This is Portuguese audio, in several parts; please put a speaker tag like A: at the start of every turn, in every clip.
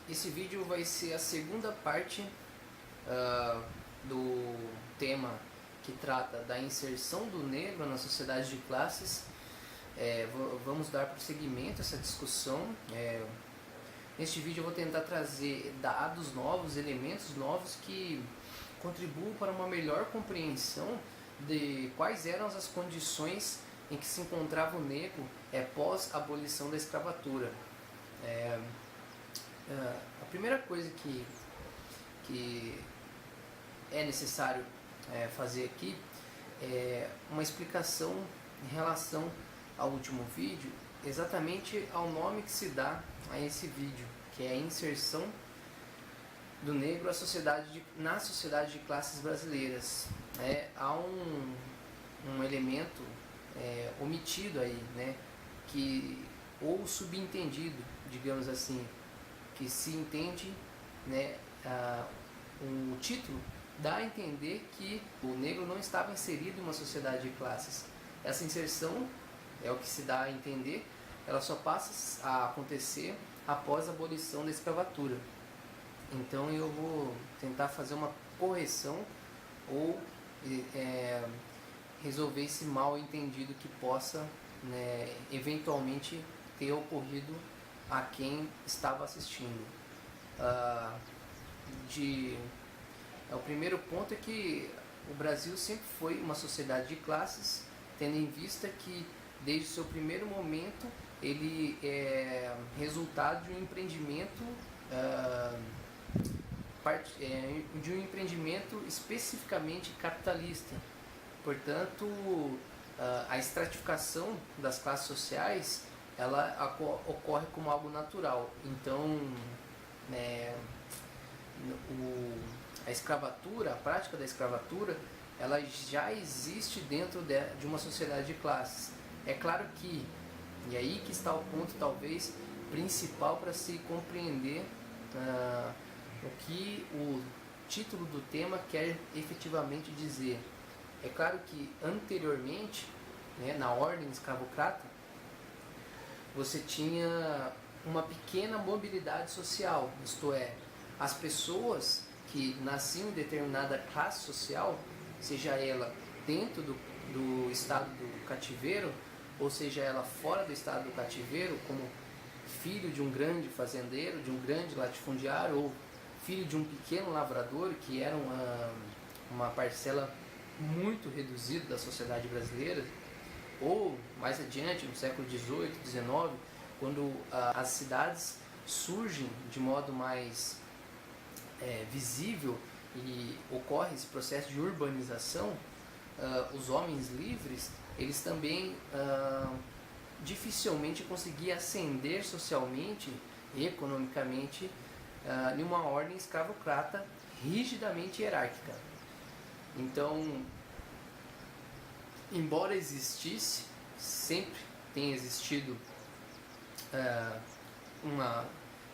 A: Esse vídeo vai ser a segunda parte do tema que trata da inserção do negro na sociedade de classes. Vamos dar prosseguimento a essa discussão. Neste vídeo eu vou tentar trazer dados novos, elementos novos que contribuam para uma melhor compreensão de quais eram as condições em que se encontrava o negro pós a abolição da escravatura. A primeira coisa que é necessário fazer aqui é uma explicação em relação ao último vídeo, exatamente ao nome que se dá a esse vídeo, que é a inserção do negro na sociedade de classes brasileiras. Há um elemento omitido aí, ou subentendido, digamos assim, que se entende, o título dá a entender que o negro não estava inserido em uma sociedade de classes. Essa inserção é o que se dá a entender, ela só passa a acontecer após a abolição da escravatura. Então eu vou tentar fazer uma correção ou resolver esse mal entendido que possa eventualmente ter ocorrido a quem estava assistindo. O primeiro ponto é que o Brasil sempre foi uma sociedade de classes, tendo em vista que desde o seu primeiro momento ele é resultado de um empreendimento especificamente capitalista. Portanto, a estratificação das classes sociais ela ocorre como algo natural. Então, a escravatura, a prática da escravatura, ela já existe dentro de uma sociedade de classes. É claro que, e aí que está o ponto talvez principal para se compreender o que o título do tema quer efetivamente dizer. É claro que anteriormente, na ordem escravocrata, você tinha uma pequena mobilidade social, isto é, as pessoas que nasciam em determinada classe social, seja ela dentro do estado do cativeiro, ou seja ela fora do estado do cativeiro, como filho de um grande fazendeiro, de um grande latifundiário, ou filho de um pequeno lavrador, que era uma parcela muito reduzida da sociedade brasileira, ou mais adiante, no século XVIII, XIX, quando as cidades surgem de modo mais visível e ocorre esse processo de urbanização, os homens livres, eles também dificilmente conseguiam ascender socialmente e economicamente em uma ordem escravocrata rigidamente hierárquica. Então, embora existisse, sempre tem existido uma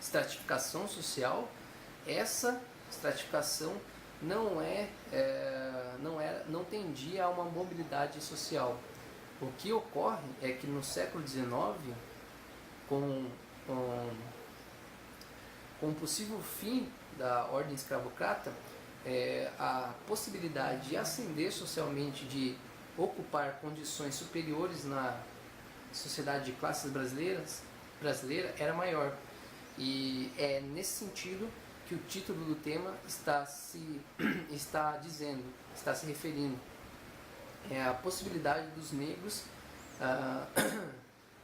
A: estratificação social, essa estratificação não tendia a uma mobilidade social. O que ocorre é que no século XIX, com o possível fim da ordem escravocrata, a possibilidade de ascender socialmente, de ocupar condições superiores na sociedade de classes brasileira era maior. E é nesse sentido que o título do tema está se referindo. É a possibilidade dos negros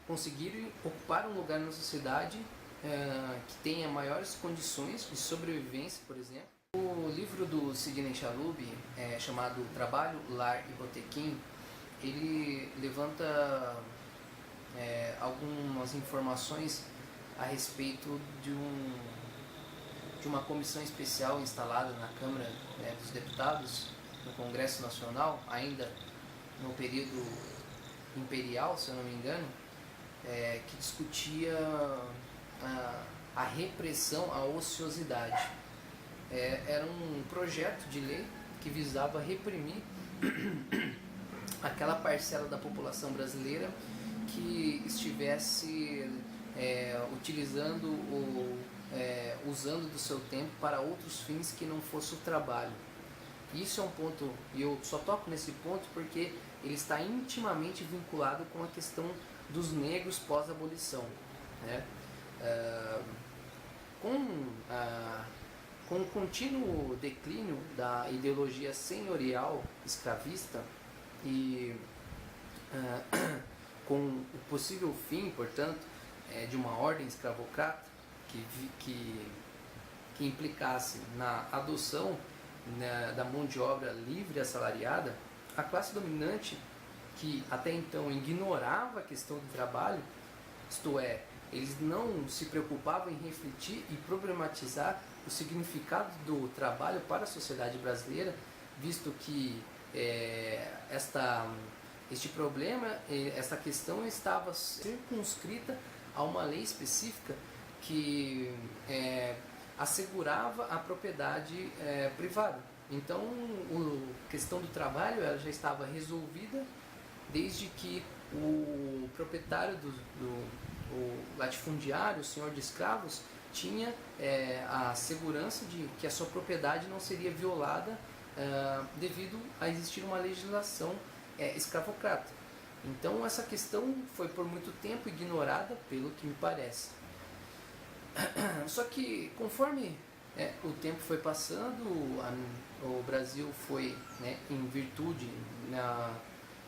A: conseguirem ocupar um lugar na sociedade que tenha maiores condições de sobrevivência, por exemplo. O livro do Sidney Chalub, chamado Trabalho, Lar e Botequim, ele levanta algumas informações a respeito de uma comissão especial instalada na Câmara dos Deputados, no Congresso Nacional, ainda no período imperial, se eu não me engano, que discutia a repressão à ociosidade. Era um projeto de lei que visava reprimir aquela parcela da população brasileira que estivesse utilizando o usando do seu tempo para outros fins que não fosse o trabalho. Isso é um ponto, e eu só toco nesse ponto porque ele está intimamente vinculado com a questão dos negros pós-abolição, né? Com o contínuo declínio da ideologia senhorial escravista e com o possível fim, portanto, de uma ordem escravocrata que implicasse na adoção da mão de obra livre e assalariada, a classe dominante, que até então ignorava a questão do trabalho, isto é, eles não se preocupavam em refletir e problematizar o significado do trabalho para a sociedade brasileira, visto que este problema, esta questão estava circunscrita a uma lei específica que assegurava a propriedade privada. Então, a questão do trabalho ela já estava resolvida desde que o proprietário o latifundiário, o senhor de escravos, tinha a segurança de que a sua propriedade não seria violada devido a existir uma legislação escravocrata. Então essa questão foi por muito tempo ignorada, pelo que me parece. Só que conforme o tempo foi passando, o Brasil foi, em virtude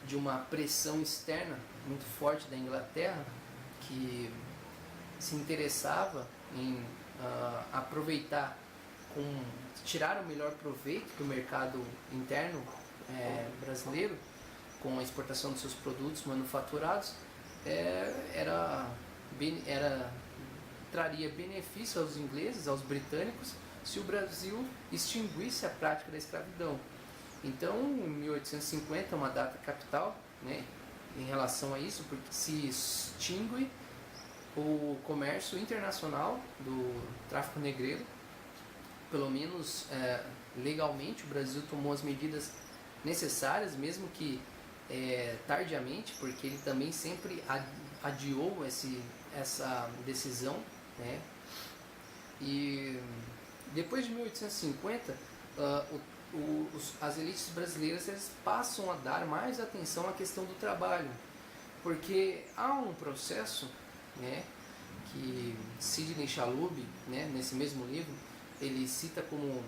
A: de uma pressão externa muito forte da Inglaterra, que se interessava em aproveitar, tirar o melhor proveito do mercado interno brasileiro com a exportação dos seus produtos manufaturados, traria benefício aos ingleses, aos britânicos, se o Brasil extinguisse a prática da escravidão. Então, 1850 é uma data capital, em relação a isso, porque se extingue o comércio internacional do tráfico negreiro. Pelo menos legalmente o Brasil tomou as medidas necessárias, mesmo que tardiamente, porque ele também sempre adiou essa decisão, E depois de 1850 as elites brasileiras passam a dar mais atenção à questão do trabalho, porque há um processo, que Sidney Chalub, nesse mesmo livro, ele cita como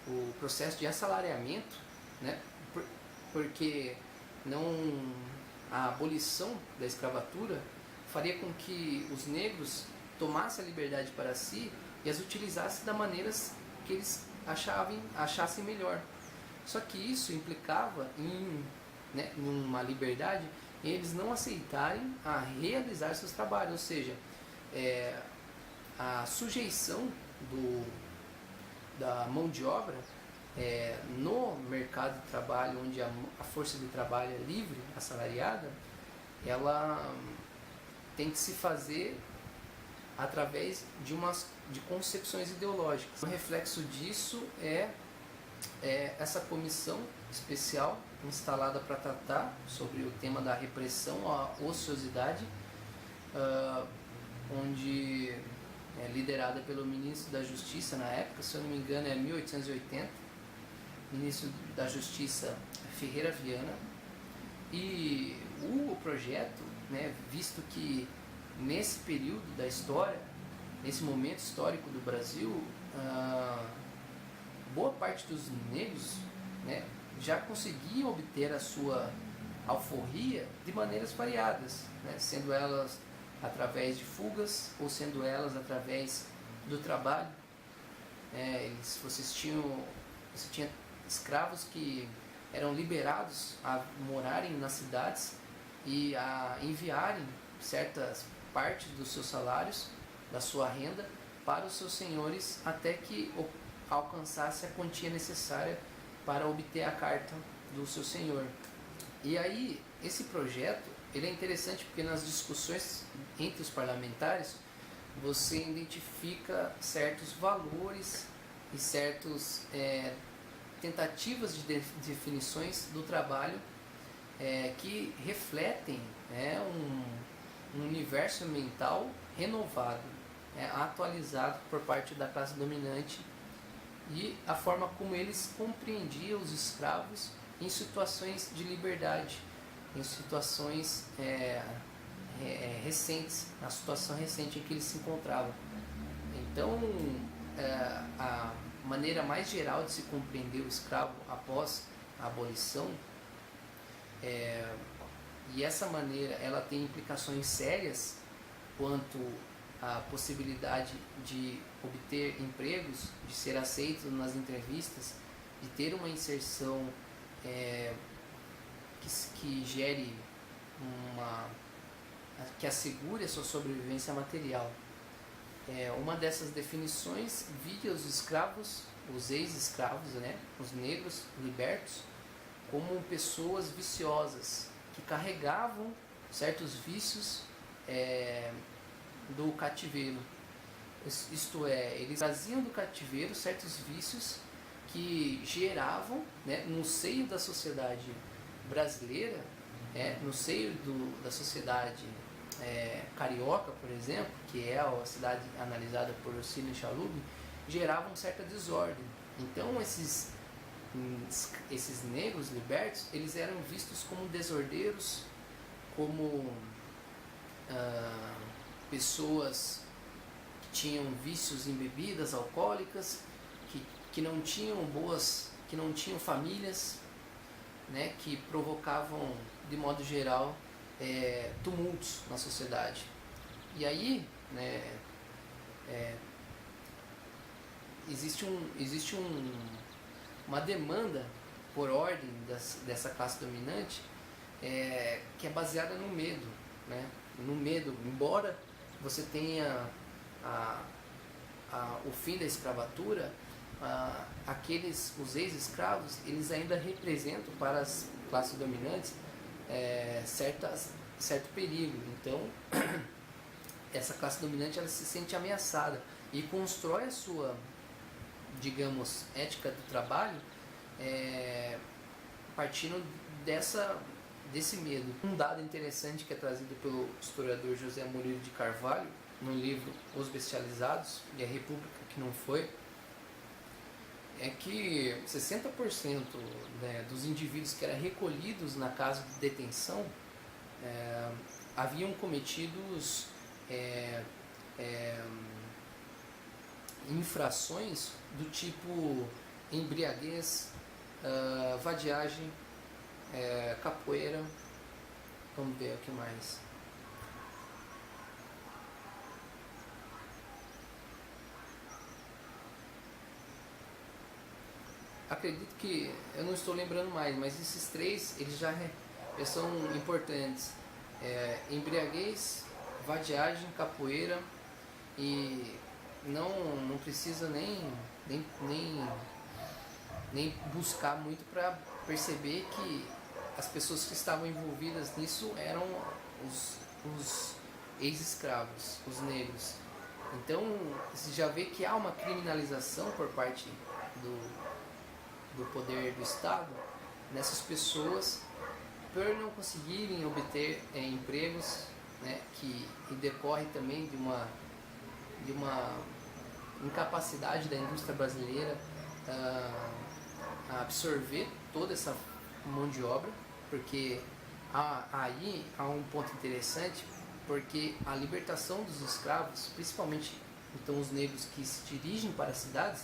A: o processo de assalariamento, porque a abolição da escravatura faria com que os negros tomassem a liberdade para si e as utilizassem da maneira que eles achassem melhor. Só que isso implicava em uma liberdade em eles não aceitarem a realizar seus trabalhos, ou seja, a sujeição da mão de obra no mercado de trabalho, onde a força de trabalho é livre, assalariada, ela tem que se fazer através de concepções ideológicas. Um reflexo disso é essa comissão especial instalada para tratar sobre o tema da repressão à ociosidade, onde é liderada pelo ministro da Justiça na época, se eu não me engano é 1880, ministro da Justiça Ferreira Viana, e o projeto, visto que nesse período da história, nesse momento histórico do Brasil, boa parte dos negros já conseguiam obter a sua alforria de maneiras variadas, sendo elas através de fugas ou sendo elas através do trabalho. Você tinha escravos que eram liberados a morarem nas cidades e a enviarem certas partes dos seus salários, da sua renda, para os seus senhores até que alcançasse a quantia necessária para obter a carta do seu senhor. E aí, esse projeto ele é interessante porque nas discussões entre os parlamentares você identifica certos valores e certas tentativas de definições do trabalho que refletem um universo mental renovado. atualizado por parte da classe dominante e a forma como eles compreendiam os escravos em situações de liberdade, em situações recentes, na situação recente em que eles se encontravam. Então, a maneira mais geral de se compreender o escravo após a abolição, e essa maneira ela tem implicações sérias quanto à possibilidade de obter empregos, de ser aceito nas entrevistas, de ter uma inserção que gere que assegure a sua sobrevivência material. Uma dessas definições via os escravos, os ex-escravos, né, os negros libertos, como pessoas viciosas que carregavam certos vícios do cativeiro. Isto é, eles traziam do cativeiro certos vícios que geravam, né, no seio da sociedade brasileira, no seio da sociedade carioca, por exemplo, que é a cidade analisada por Sidney Chalub, geravam certa desordem. Então esses negros libertos, eles eram vistos como desordeiros, como pessoas que tinham vícios em bebidas alcoólicas, que não tinham famílias, né, que provocavam, de modo geral, tumultos na sociedade. E aí, né, existe uma demanda por ordem dessa classe dominante que é baseada no medo, né? No medo, embora você tenha o fim da escravatura, os ex-escravos, eles ainda representam para as classes dominantes certo perigo. Então essa classe dominante ela se sente ameaçada e constrói a sua, digamos, ética do trabalho partindo desse medo. Um dado interessante que é trazido pelo historiador José Murilo de Carvalho no livro Os Bestializados e a República que não foi, é que 60%, né, dos indivíduos que eram recolhidos na casa de detenção haviam cometidos infrações do tipo embriaguez, vadiagem, capoeira. Vamos ver o que mais. Acredito que, eu não estou lembrando mais, mas esses três eles já são importantes. Embriaguez, vadiagem, capoeira, e não precisa nem buscar muito para perceber que as pessoas que estavam envolvidas nisso eram os ex-escravos, os negros. Então você já vê que há uma criminalização por parte do poder do Estado nessas pessoas por não conseguirem obter empregos, né, que decorre também de uma incapacidade da indústria brasileira a absorver toda essa mão de obra, porque aí há um ponto interessante, porque a libertação dos escravos, principalmente então os negros que se dirigem para as cidades,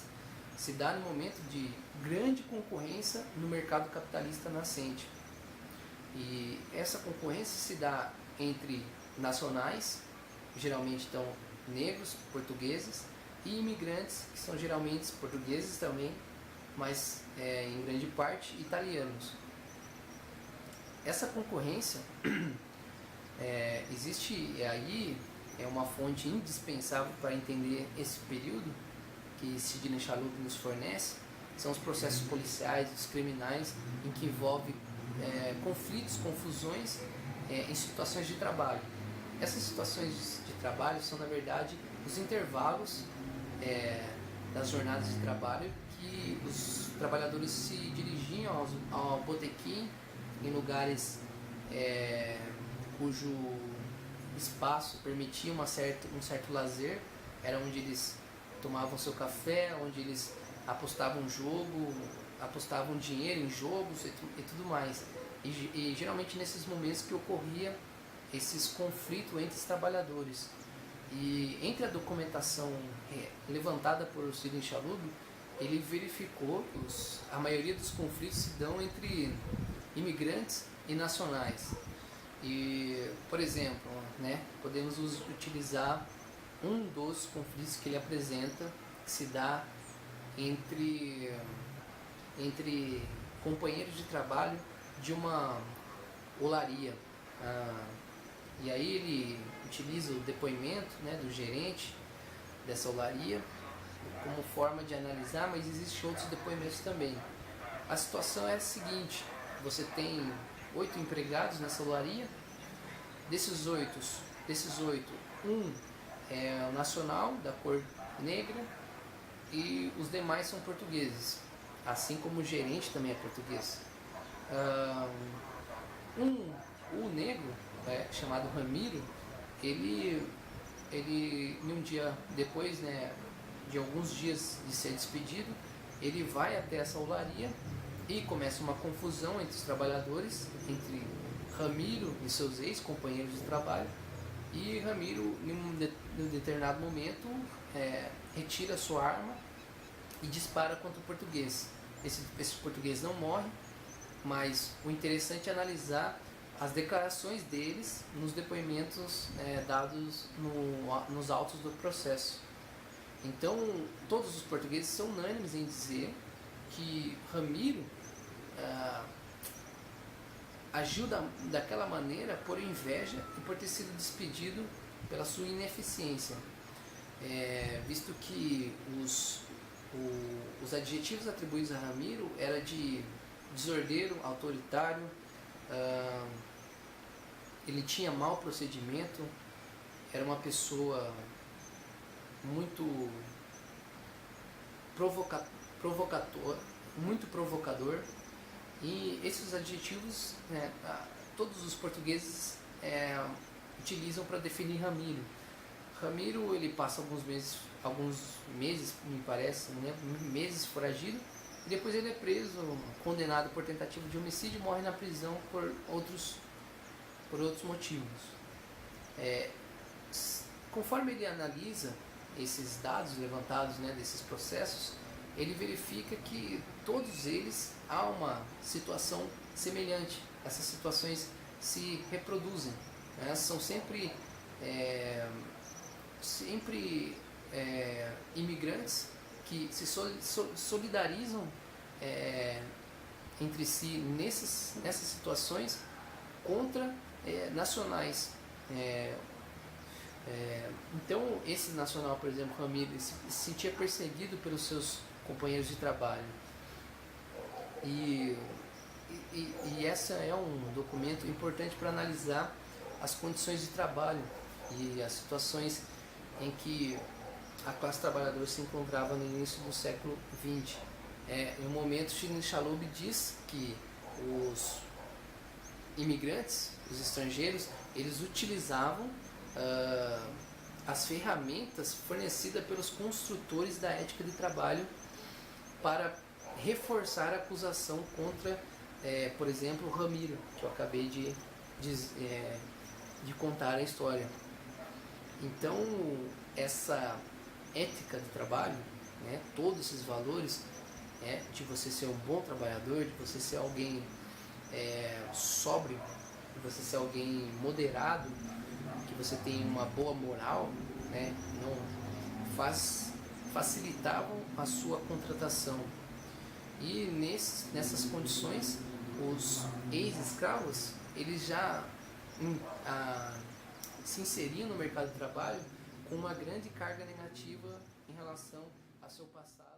A: se dá no momento de grande concorrência no mercado capitalista nascente. E essa concorrência se dá entre nacionais, geralmente então negros, portugueses, e imigrantes, que são geralmente portugueses também, mas em grande parte italianos. Essa concorrência existe aí, é uma fonte indispensável para entender esse período que Sidney Chalub nos fornece, são os processos policiais, os criminais, em que envolve conflitos, confusões em situações de trabalho. Essas situações de trabalho são, na verdade, os intervalos das jornadas de trabalho que os trabalhadores se dirigiam ao botequim em lugares cujo espaço permitia um certo lazer, era onde eles tomavam seu café, onde eles apostavam jogo, apostavam dinheiro em jogos e tudo mais. E geralmente nesses momentos que ocorria esses conflitos entre os trabalhadores. E entre a documentação levantada por Sidney Chalub, ele verificou que a maioria dos conflitos se dão entre imigrantes e nacionais. E, por exemplo, né, podemos utilizar um dos conflitos que ele apresenta, que se dá entre companheiros de trabalho de uma olaria. E aí ele utiliza o depoimento, né, do gerente dessa olaria como forma de analisar, mas existem outros depoimentos também. A situação é a seguinte: você tem 8 empregados nessa olaria. Desses oito, um é o nacional, da cor negra, e os demais são portugueses, assim como o gerente também é português. O negro, chamado Ramiro, ele um dia depois, né, de alguns dias de ser despedido, ele vai até essa olaria e começa uma confusão entre os trabalhadores, entre Ramiro e seus ex-companheiros de trabalho. E Ramiro, em um determinado momento, retira sua arma e dispara contra o português. Esse português não morre, mas o interessante é analisar as declarações deles nos depoimentos dados nos autos do processo. Então, todos os portugueses são unânimes em dizer que Ramiro agiu daquela maneira por inveja e por ter sido despedido pela sua ineficiência, visto que os adjetivos atribuídos a Ramiro era de desordeiro, autoritário, ele tinha mau procedimento, era uma pessoa muito provocador, e esses adjetivos, todos os portugueses utilizam para definir Ramiro. Ramiro, ele passa alguns meses, me parece, não lembro, meses foragido, e depois ele é preso, condenado por tentativa de homicídio e morre na prisão por outros motivos. Conforme ele analisa esses dados levantados, né, desses processos, ele verifica que todos eles há uma situação semelhante. Essas situações se reproduzem, né? São sempre imigrantes que se solidarizam entre si nessas situações contra nacionais. Então, esse nacional, por exemplo, Ramiro, se sentia perseguido pelos seus companheiros de trabalho. E essa é um documento importante para analisar as condições de trabalho e as situações em que a classe trabalhadora se encontrava no início do século XX. Em um momento, Sidney Chalub diz que os imigrantes, os estrangeiros, eles utilizavam as ferramentas fornecidas pelos construtores da ética de trabalho para reforçar a acusação contra, por exemplo, Ramiro, que eu acabei de contar a história. Então, essa ética de trabalho, né, todos esses valores, de você ser um bom trabalhador, de você ser alguém sóbrio, de você ser alguém moderado, que você tem uma boa moral, né, não facilitavam a sua contratação. E nessas condições, os ex-escravos, eles já se inseriam no mercado de trabalho com uma grande carga negativa em relação ao seu passado.